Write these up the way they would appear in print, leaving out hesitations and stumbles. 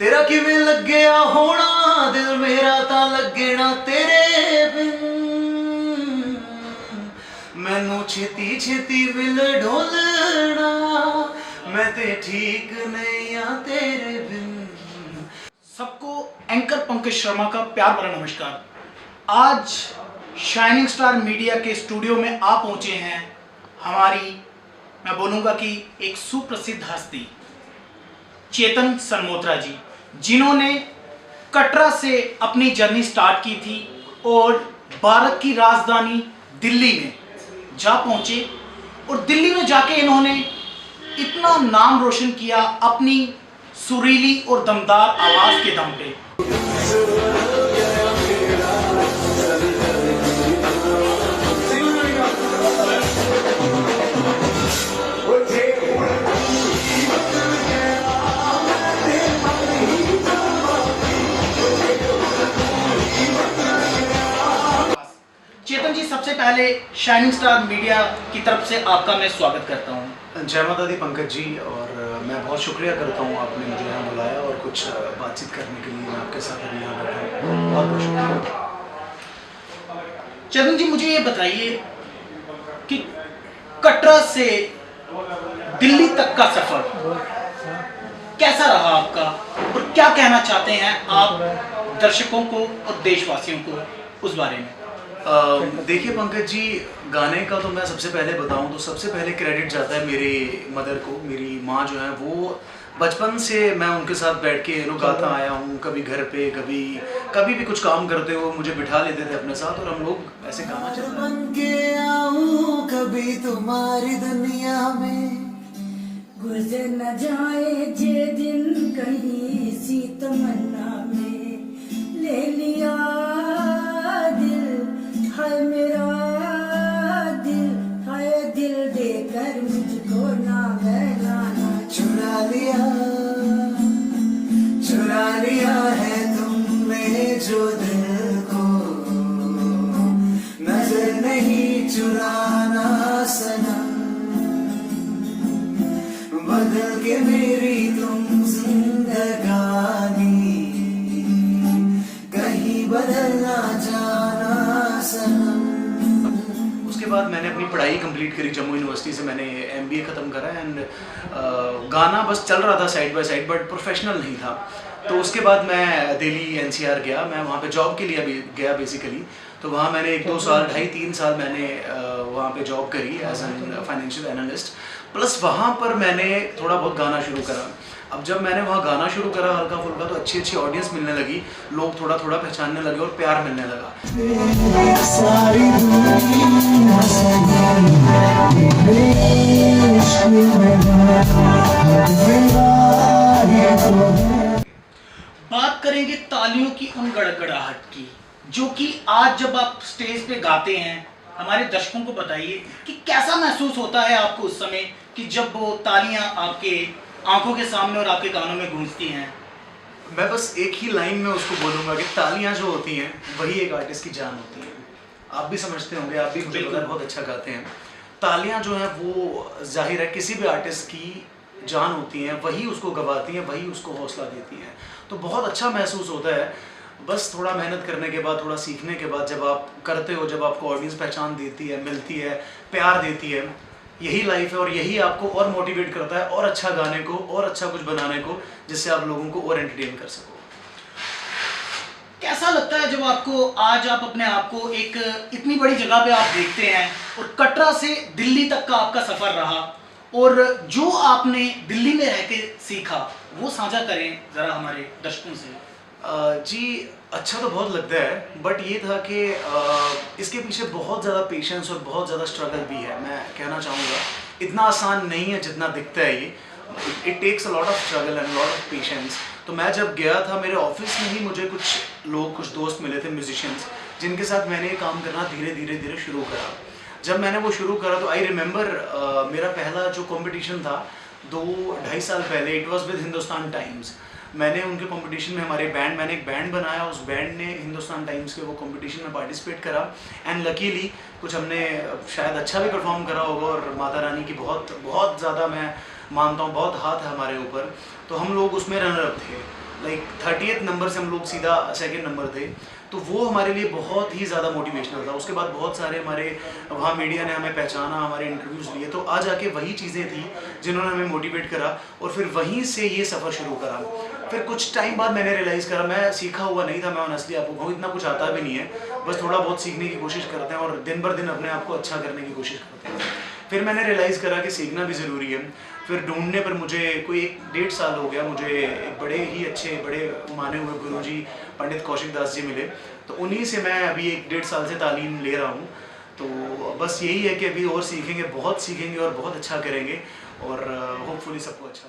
तेरा किवें लग्या होना दिल मेरा तां लगे ना तेरे बिन मैनू छेती छेती विल ढोलना मैं ते ठीक नहीं आ तेरे बिन। सबको एंकर पंकज शर्मा का प्यार भरा नमस्कार। आज शाइनिंग स्टार मीडिया के स्टूडियो में आ पहुंचे हैं हमारी, मैं बोलूँगा कि एक सुप्रसिद्ध हस्ती चेतन सनमोत्रा जी, जिन्होंने कटरा से अपनी जर्नी स्टार्ट की थी और भारत की राजधानी दिल्ली में जा पहुंचे और दिल्ली में जाके इन्होंने इतना नाम रोशन किया अपनी सुरीली और दमदार आवाज के दम पे। चेतन जी, सबसे पहले शाइनिंग स्टार मीडिया की तरफ से आपका मैं स्वागत करता हूँ। जय माता दी पंकज जी, और मैं बहुत शुक्रिया करता हूँ आपने मुझे यहाँ बुलाया और कुछ बातचीत करने के लिए मैं आपके साथ अभी यहाँ बैठा हूँ। बहुत बहुत शुक्रिया। चेतन जी, मुझे ये बताइए कि कटरा से दिल्ली तक का सफर कैसा रहा आपका और क्या कहना चाहते हैं आप दर्शकों को और देशवासियों को उस बारे में? देखिए पंकज जी, गाने का तो मैं सबसे पहले बताऊं तो सबसे पहले क्रेडिट जाता है मेरे मदर को। मेरी माँ जो है वो बचपन से मैं उनके साथ बैठ के गाता आया हूँ। कभी घर पे कभी भी कुछ काम करते हो मुझे बिठा लेते थे अपने साथ और हम लोग ऐसे गाना चलता बन के आऊं कभी तुम्हारी दुनिया में गुजर न जाए जे दिन कहीं सी तमन्ना में ले लिया दिल हाय मेरा दिल हाय दिल देकर मुझको ना बहलाना चुरा लिया है तुमने जो दिल को नजर नहीं चुराना सनम बदल के मेरी तुम जिंदगानी कहीं बदल ना जाना सनम। उसके बाद मैंने अपनी पढ़ाई कंप्लीट करी जम्मू यूनिवर्सिटी से। मैंने MBA ख़त्म करा एंड गाना बस चल रहा था side by side, but professional नहीं था। तो उसके बाद मैं दिल्ली NCR गया। मैं वहाँ पे जॉब के लिए गया बेसिकली। तो वहाँ मैंने 1-2 साल 2.5-3 साल मैंने वहाँ पे जॉब करी as an financial analyst. Plus वहाँ पर मैंने थोड़ा बहुत गाना शुरू करा। अब जब मैंने वहाँ गाना शुरू करा हल्का फुल्का, तो अच्छी ऑडियंस मिलने लगी, लोग थोड़ा थोड़ा पहचानने लगे और प्यार मिलने लगा। बात करेंगे तालियों की उन गड़गड़ाहट की, जो कि आज जब आप स्टेज पे गाते हैं, हमारे दर्शकों को बताइए कि कैसा महसूस होता है आपको उस समय कि जब वो तालियां आपके आंखों के सामने और आपके कानों में गूंजती हैं। मैं बस एक ही लाइन में उसको बोलूँगा कि तालियां जो होती हैं वही एक आर्टिस्ट की जान होती है। आप भी समझते होंगे, आप भी मुझे पता है बहुत अच्छा गाते हैं। तालियां जो हैं वो जाहिर है किसी भी आर्टिस्ट की जान होती हैं, वही उसको गवाती हैं, वही उसको हौसला देती हैं। तो बहुत अच्छा महसूस होता है। बस थोड़ा मेहनत करने के बाद, थोड़ा सीखने के बाद जब आप करते हो, जब आपको ऑडियंस पहचान देती है, मिलती है, प्यार देती है, यही लाइफ है और यही आपको और मोटिवेट करता है और अच्छा गाने को और अच्छा कुछ बनाने को, जिससे आप लोगों को और एंटरटेन कर सको। कैसा लगता है जब आपको आज आप अपने आप को एक इतनी बड़ी जगह पे आप देखते हैं और कटरा से दिल्ली तक का आपका सफर रहा और जो आपने दिल्ली में रह के सीखा वो साझा करें जरा हमारे दर्शकों से। जी अच्छा तो बहुत लगता है, बट ये था कि इसके पीछे बहुत ज़्यादा पेशेंस और बहुत ज़्यादा स्ट्रगल भी है। मैं कहना चाहूँगा इतना आसान नहीं है जितना दिखता है ये। It takes a lot of struggle and lot of patience. तो मैं जब गया था, मेरे ऑफिस में ही मुझे कुछ दोस्त मिले थे म्यूजिशियंस, जिनके साथ मैंने काम करना धीरे धीरे शुरू करा। जब मैंने वो शुरू करा तो आई रिमेंबर मेरा पहला जो कंपटीशन था 2-2.5 साल पहले, it was with Hindustan times. मैंने उनके कंपटीशन में मैंने एक बैंड बनाया, उस बैंड ने हिंदुस्तान टाइम्स के वो कंपटीशन में पार्टिसिपेट करा एंड लकीली कुछ हमने शायद अच्छा भी परफॉर्म करा होगा और माता रानी की बहुत बहुत ज़्यादा मैं मानता हूँ बहुत हाथ है हमारे ऊपर, तो हम लोग उसमें रनर अप थे। लाइक 30th नंबर से हम लोग सीधा सेकंड नंबर थे, तो वो हमारे लिए बहुत ही ज़्यादा मोटिवेशनल था। उसके बाद बहुत सारे हमारे वहाँ मीडिया ने हमें पहचाना, हमारे इंटरव्यूज़ लिए, तो आज आके वही चीज़ें थी जिन्होंने हमें मोटिवेट करा और फिर वहीं से ये सफ़र शुरू करा। फिर कुछ टाइम बाद मैंने रियलाइज़ करा मैं सीखा हुआ नहीं था, मैं ऑनेस्टली आपको कहूँ इतना कुछ आता भी नहीं है, बस थोड़ा बहुत सीखने की कोशिश करते हैं और दिन बर दिन अपने आप को अच्छा करने की कोशिश करते हैं। फिर मैंने रियलाइज़ करा कि सीखना भी ज़रूरी है। फिर ढूंढने पर मुझे कोई 1-1.5 साल हो गया, मुझे एक बड़े ही अच्छे बड़े माने हुए गुरुजी पंडित कौशिक दास जी मिले, तो उन्हीं से मैं अभी 1-1.5 साल से तालीम ले रहा हूँ। तो बस यही है कि अभी और सीखेंगे, बहुत सीखेंगे और बहुत अच्छा करेंगे और होपफुली सबको अच्छा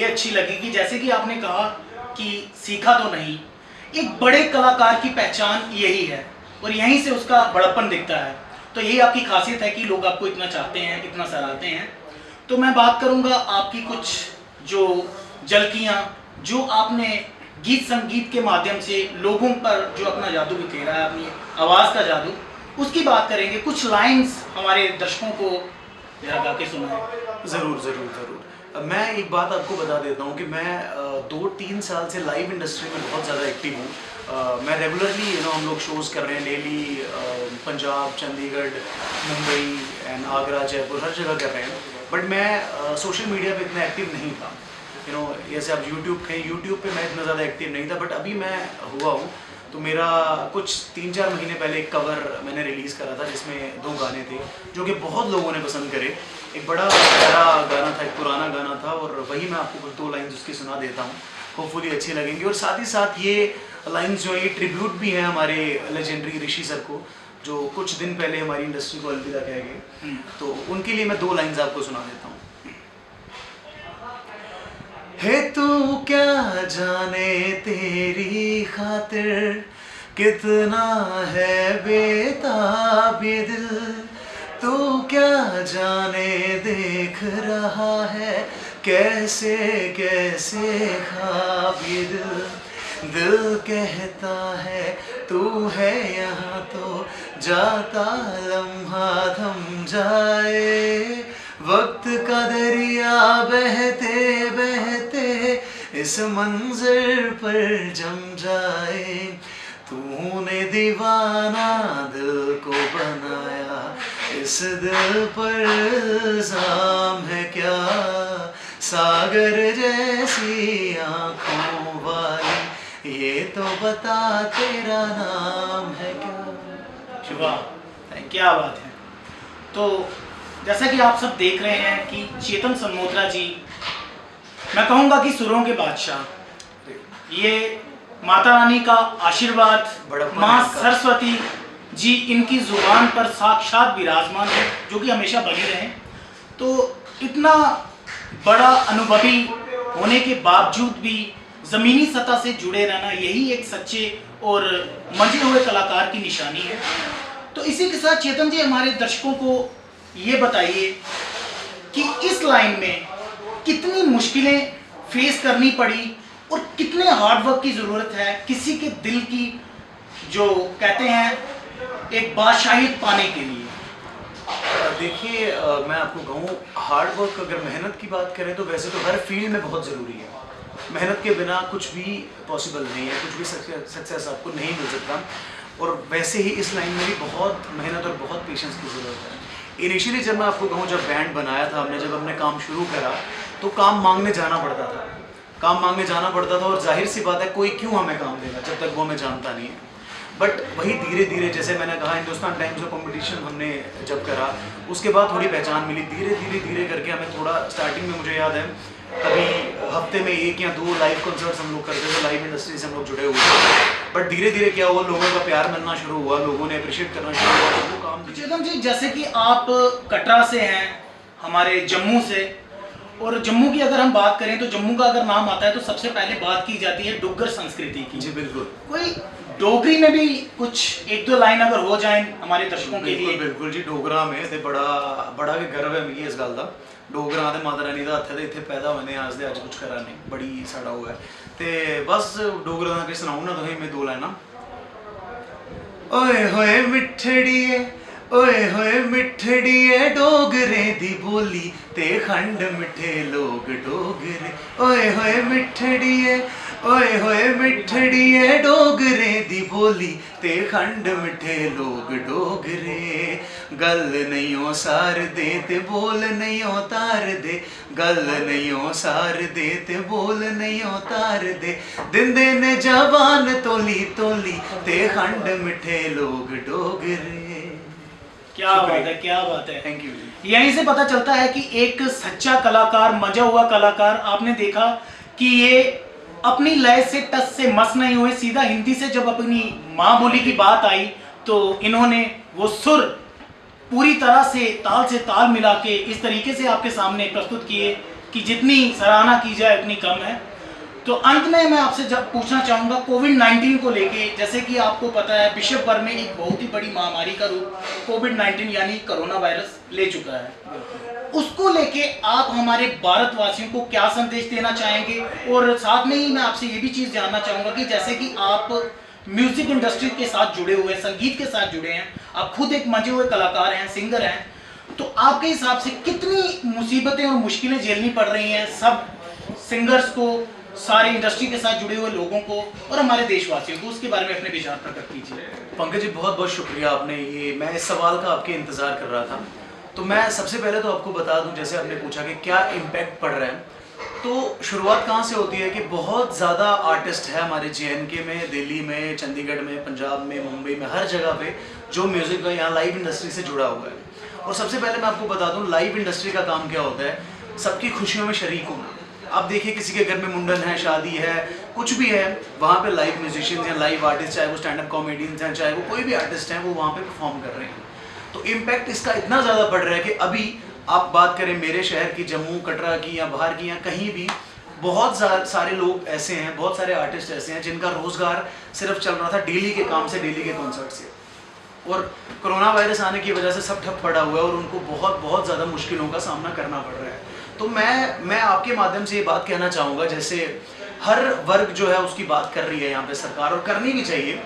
अच्छी लगेगी। जैसे कि आपने कहा कि सीखा तो नहीं, एक बड़े कलाकार की पहचान यही है और यहीं से उसका बड़प्पन दिखता है। तो यही आपकी खासियत है कि लोग आपको इतना चाहते हैं, इतना सराहते हैं। तो मैं बात करूंगा आपकी कुछ जो झलकियां जो आपने गीत संगीत के माध्यम से लोगों पर जो अपना जादू बिखेरा है, अपनी आवाज़ का जादू, उसकी बात करेंगे। कुछ लाइंस हमारे दर्शकों को जरा गा के सुनाएं। ज़रूर ज़रूर ज़रूर। मैं एक बात आपको बता देता हूँ कि मैं 2-3 साल से लाइव इंडस्ट्री में बहुत ज़्यादा एक्टिव हूँ। मैं रेगुलरली हम लोग शोज़ कर रहे हैं डेली, पंजाब, चंडीगढ़, मुंबई एंड आगरा, जयपुर, हर जगह कर रहे हैं। बट मैं सोशल मीडिया पे इतना एक्टिव नहीं था। जैसे आप यूट्यूब पे मैं इतना ज़्यादा एक्टिव नहीं था, बट अभी मैं हुआ हूँ। तो मेरा कुछ 3-4 महीने पहले एक कवर मैंने रिलीज़ करा था जिसमें 2 गाने थे जो कि बहुत लोगों ने पसंद करे। एक बड़ा प्यारा गाना था, एक पुराना गाना था, और वही मैं आपको कुछ 2 लाइन्स उसकी सुना देता हूँ, होपफुली अच्छी लगेंगी। और साथ ही साथ ये लाइन्स जो है ये ट्रिब्यूट भी हैं हमारे लेजेंडरी ऋषि सर को, जो कुछ दिन पहले हमारी इंडस्ट्री को अलविदा कह गए। तो उनके लिए मैं 2 लाइन्स आपको सुना देता हूँ। है तू क्या जाने तेरी खातिर कितना है बेताब ये दिल, तू क्या जाने देख रहा है कैसे कैसे ख्वाब ये दिल कहता है तू है यहाँ तो जाता लम्हा थम जाए, वक्त का दरिया बहते बहते इस मंजर पर जम जाए, तूने दीवाना दिल को बनाया, इस दिल पर इल्जाम है क्या, सागर जैसी आँखों वाली ये तो बता तेरा नाम है क्या। वाह, क्या बात है। तो जैसा कि आप सब देख रहे हैं कि चेतन सनमोत्रा जी, मैं कहूँगा कि सुरों के बादशाह, ये माता रानी का आशीर्वाद, माँ सरस्वती जी इनकी जुबान पर साक्षात विराजमान है, जो कि हमेशा बनी रहे। तो इतना बड़ा अनुभवी होने के बावजूद भी ज़मीनी सतह से जुड़े रहना, यही एक सच्चे और मंजे हुए कलाकार की निशानी है। तो इसी के साथ चेतन जी, हमारे दर्शकों को ये बताइए कि इस लाइन में कितनी मुश्किलें फेस करनी पड़ी और कितने हार्ड वर्क की ज़रूरत है किसी के दिल की, जो कहते हैं एक बादशाहियत पाने के लिए। देखिए, मैं आपको कहूँ हार्ड वर्क, अगर मेहनत की बात करें तो वैसे तो हर फील्ड में बहुत ज़रूरी है। मेहनत के बिना कुछ भी पॉसिबल नहीं है, कुछ भी सक्सेस आपको नहीं मिल सकता। और वैसे ही इस लाइन में भी बहुत मेहनत और बहुत पेशेंस की ज़रूरत है। इनिशियली जब मैं आपको कहूँ, जब बैंड बनाया था हमने, जब हमने काम शुरू करा तो काम मांगने जाना पड़ता था, और जाहिर सी बात है कोई क्यों हमें काम देगा जब तक वो हमें जानता नहीं है। बट वही धीरे धीरे, जैसे मैंने कहा, हिंदुस्तान टाइम्स का कंपटीशन हमने जब करा उसके बाद थोड़ी पहचान मिली, धीरे धीरे करके हमें थोड़ा, स्टार्टिंग में मुझे याद है कभी हफ्ते में 1 या 2 लाइव कॉन्सर्ट्स हम लोग करते थे, लाइव इंडस्ट्री से हम लोग जुड़े हुए थे। बट धीरे धीरे क्या हुआ, लोगों का प्यार मिलना शुरू हुआ, लोगों ने अप्रिशिएट करना शुरू हुआ, तो वो काम चेतन जी, जैसे कि आप कटरा से हैं, हमारे जम्मू से, और जम्मू की अगर हम बात करें तो जम्मू का अगर नाम आता है तो सबसे पहले बात की जाती है डुग्गर संस्कृति की। जी बिल्कुल। कोई डोगरी में भी कुछ 1-2 लाइन अगर हो जाए हमारे दर्शकों के लिए। बिल्कुल जी, डोगरा में ते बड़ा के गर्व है मिगी इस गल दा। डोगरा ते माता रानी दा हत्थ ते इत्थे पैदा होने आज दे अज कुछ करा नहीं, बड़ी साड़ा हुआ है ते बस डोगरा दा किश सनाऊं ना तुसें मैं 2 लाइनां। ओए होए मिठड़िए, ओए होए मिठड़िए, डोगरे दी बोली ते खंड मिठे लोग डोगरे। ओए होए मिठड़िए, ओए होए मिठड़िए, डोगरे दी बोली ते खंड मिठे लोग डोगरे। गल नहीं हो सार दे ते बोल नहीं हो तार दे, गल नहीं हो सार दे ते बोल नहीं हो तार दे। दिंदे ने जवान तोली तोली ते खंड मिठे लोग डोगरे। क्या बात है, क्या बात है। Thank you. यहीं से पता चलता है कि एक सच्चा कलाकार, मजा हुआ कलाकार। आपने देखा कि ये अपनी लय से टस से मस नहीं हुए, सीधा हिंदी से जब अपनी माँ बोली की बात आई तो इन्होंने वो सुर पूरी तरह से ताल मिला के इस तरीके से आपके सामने प्रस्तुत किए कि जितनी सराहना की जाए उतनी कम है। तो अंत में मैं आपसे जब पूछना चाहूँगा कोविड-19 को लेके, जैसे कि आपको पता है विश्व भर में एक बहुत ही बड़ी महामारी का रूप कोविड-19 यानी कोरोना वायरस ले चुका है। उसको लेके आप हमारे भारतवासियों को क्या संदेश देना चाहेंगे? और साथ में ही मैं आपसे ये भी चीज़ जानना चाहूँगा कि जैसे कि आप म्यूजिक इंडस्ट्री के साथ जुड़े हुए हैं, संगीत के साथ जुड़े हैं, आप खुद एक मंजे हुए कलाकार हैं, सिंगर हैं, तो आपके हिसाब से कितनी मुसीबतें और मुश्किलें झेलनी पड़ रही हैं सब सिंगर्स को, सारे इंडस्ट्री के साथ जुड़े हुए लोगों को और हमारे देशवासियों को, उसके बारे में अपने विचार प्रकट कीजिए। पंकज जी, बहुत बहुत शुक्रिया। आपने ये, मैं इस सवाल का आपके इंतज़ार कर रहा था। तो मैं सबसे पहले तो आपको बता दूं, जैसे आपने पूछा कि क्या इम्पैक्ट पड़ रहा है, तो शुरुआत कहाँ से होती है कि बहुत ज़्यादा आर्टिस्ट है हमारे JNK में, दिल्ली में, चंडीगढ़ में, पंजाब में, मुंबई में, हर जगह पे जो म्यूज़िक का यहाँ लाइव इंडस्ट्री से जुड़ा हुआ है। और सबसे पहले मैं आपको बता दूँ लाइव इंडस्ट्री का काम क्या होता है, सबकी खुशियों में शरीक होना। आप देखिए किसी के घर में मुंडन है, शादी है, कुछ भी है, वहाँ पे लाइव म्यूजिशियंस या लाइव आर्टिस्ट, चाहे वो स्टैंड अप कॉमेडियंस हैं, चाहे वो कोई भी आर्टिस्ट हैं, वो वहाँ पे परफॉर्म कर रहे हैं। तो इम्पैक्ट इसका इतना ज़्यादा पड़ रहा है कि अभी आप बात करें मेरे शहर की, जम्मू कटरा की या बाहर की या कहीं भी, बहुत सारे लोग ऐसे हैं, बहुत सारे आर्टिस्ट ऐसे हैं जिनका रोज़गार सिर्फ चल रहा था डेली के काम से, डेली के कॉन्सर्ट से। और कोरोना वायरस आने की वजह से सब ठप पड़ा हुआ है और उनको बहुत बहुत ज़्यादा मुश्किलों का सामना करना पड़ रहा है। तो मैं आपके माध्यम से ये बात कहना चाहूँगा, जैसे हर वर्ग जो है उसकी बात कर रही है यहाँ पे सरकार, और करनी भी चाहिए।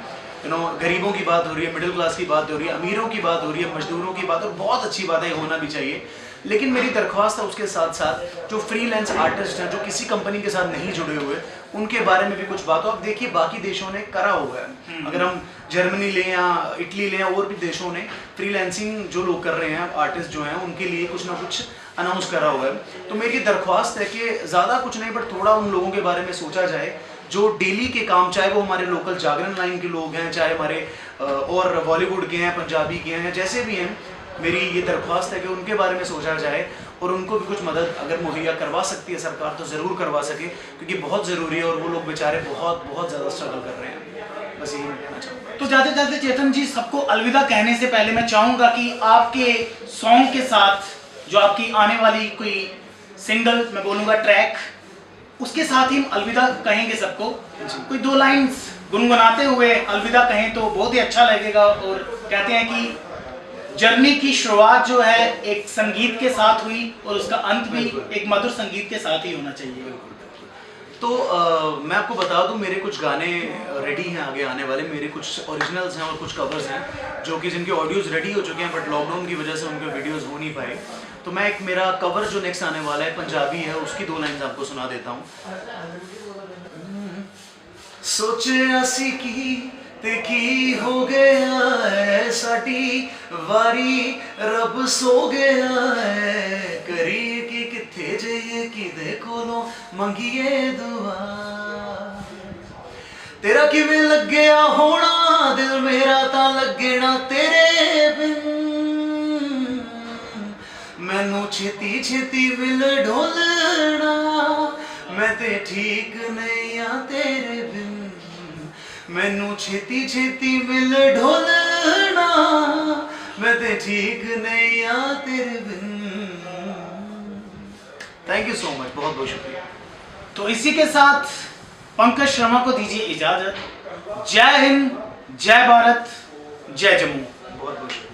गरीबों की बात हो रही है, मिडिल क्लास की बात हो रही है, अमीरों की बात हो रही है, मजदूरों की बात, और बहुत अच्छी बात है, होना भी चाहिए। लेकिन मेरी दरख्वास्त है उसके साथ साथ जो फ्रीलांस आर्टिस्ट हैं, जो किसी कंपनी के साथ नहीं जुड़े हुए, उनके बारे में भी कुछ बात हो। अब देखिए बाकी देशों ने करा हुआ है, अगर हम जर्मनी लें या इटली लें, और भी देशों ने फ्रीलांसिंग जो लोग कर रहे हैं, आर्टिस्ट जो हैं, उनके लिए कुछ ना कुछ अनाउंस करा हुआ है। तो मेरी दरख्वास्त है कि ज़्यादा कुछ नहीं, बट थोड़ा उन लोगों के बारे में सोचा जाए जो डेली के काम, चाहे वो हमारे लोकल जागरण लाइन के लोग हैं, चाहे हमारे और बॉलीवुड के हैं, पंजाबी के हैं, जैसे भी हैं, मेरी ये दरख्वास्त है कि उनके बारे में सोचा जाए और उनको भी कुछ मदद अगर मुहैया करवा सकती है सरकार तो ज़रूर करवा सके, क्योंकि बहुत ज़रूरी है और वो लोग बेचारे बहुत बहुत ज़्यादा स्ट्रगल कर रहे हैं। बस यही मैं कहना चाहूँगा। तो जाते जाते चेतन जी, सबको अलविदा कहने से पहले मैं चाहूँगा कि आपके सॉन्ग के साथ जो आपकी आने वाली कोई सिंगल, मैं बोलूँगा ट्रैक, उसके साथ ही हम अलविदा कहेंगे सबको। कोई 2 लाइन्स गुनगुनाते हुए अलविदा कहें तो बहुत ही अच्छा लगेगा। और कहते हैं कि जर्नी की शुरुआत जो है एक संगीत के साथ हुई और उसका अंत भी एक मधुर संगीत के साथ ही होना चाहिए। तो मैं आपको बता दूं, मेरे कुछ गाने रेडी हैं आगे आने वाले, मेरे कुछ ओरिजिनल्स हैं और कुछ कवर्स हैं जो कि जिनके ऑडियोज़ रेडी हो चुके हैं, बट लॉकडाउन की वजह से उनके वीडियोज़ हो नहीं पाए। तो मैं एक मेरा कवर जो नेक्स्ट आने वाला है पंजाबी है, उसकी 2 लाइन्स आपको सुना देता हूँ। सोचे असी की ते की हो गया है, साडी वारी रब सो गया है, करिए कि किथे जाइए किदे कोलों मंगिए दुआ, तेरा किवें लग्या होना दिल मेरा तां लगे ना तेरे बिन, मैनू छेती छेती विल ढोलना, मैं ते ठीक नहीं आ तेरे बिन मैनू छेती छेती मिल ढोलना मैं ते ठीक नहीं आ तेरे बिन। थैंक यू सो मच, बहुत बहुत शुक्रिया। तो इसी के साथ पंकज शर्मा को दीजिए इजाजत। जय हिंद, जय भारत, जय जम्मू। बहुत बहुत शुक्रिया।